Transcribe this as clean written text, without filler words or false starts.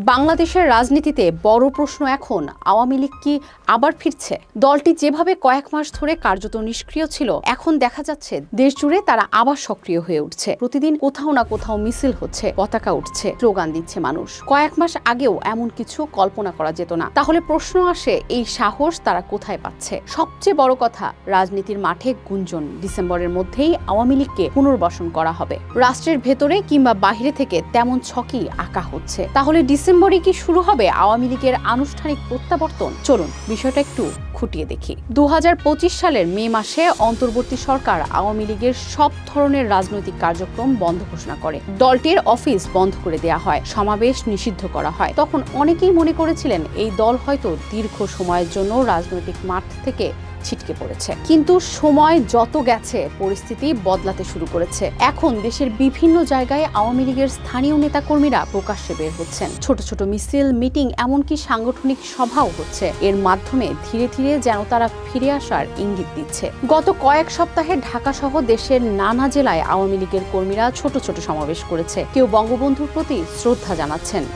বাংলাদেশের রাজনীতিতে বড় প্রশ্ন এখন আওয়ামী লীগ কি আবার ফিরছে? দলটি যেভাবে কয়েক মাস ধরে কার্যত নিষ্ক্রিয় ছিল, এখন দেখা যাচ্ছে দেশ জুড়ে তারা আবার সক্রিয় হয়ে উঠছে। প্রতিদিন কোথাও না কোথাও মিছিল হচ্ছে, পতাকা উঠছে, স্লোগান দিচ্ছে মানুষ। কয়েক মাস আগেও এমন কিছু কল্পনা করা যেত না। তাহলে প্রশ্ন আসে, এই সাহস তারা কোথায় পাচ্ছে? সবচেয়ে বড় কথা, রাজনীতির মাঠে গুঞ্জন ডিসেম্বরের মধ্যেই আওয়ামী লীগকে পুনর্বাসন করা হবে। রাষ্ট্রের ভেতরে কিংবা বাহিরে থেকে তেমন ছকই আঁকা হচ্ছে। তাহলে ডিসেম্বরে কি শুরু হবে আওয়ামী লীগের আনুষ্ঠানিক প্রত্যাবর্তন? চলুন বিষয়টা একটু খুঁটিয়ে দেখি। 2025 সালের মে মাসে অন্তর্বর্তী সরকার আওয়ামী লীগের সব ধরনের রাজনৈতিক কার্যক্রম বন্ধ ঘোষণা করে। দলটির অফিস বন্ধ করে দেয়া হয়, সমাবেশ নিষিদ্ধ করা হয়। তখন অনেকেই মনে করেছিলেন এই দল হয়তো দীর্ঘ সময়ের জন্য রাজনৈতিক মাঠ থেকে ছিটকে পড়েছে। কিন্তু সময় যত গেছে পরিস্থিতি বদলাতে শুরু করেছে। এখন দেশের বিভিন্ন জায়গায় আওয়ামী লীগের স্থানীয় নেতাকর্মীরা প্রকাশ্যে বের হচ্ছেন। ছোট ছোট মিছিল, মিটিং, এমনকি সাংগঠনিক সভাও হচ্ছে। এর মাধ্যমে ধীরে ধীরে যেন তারা ফিরে আসার ইঙ্গিত দিচ্ছে। গত কয়েক সপ্তাহে ঢাকা সহ দেশের নানা জেলায় আওয়ামী লীগের কর্মীরা ছোট ছোট সমাবেশ করেছে। কেউ বঙ্গবন্ধুর প্রতি শ্রদ্ধা জানাচ্ছেন,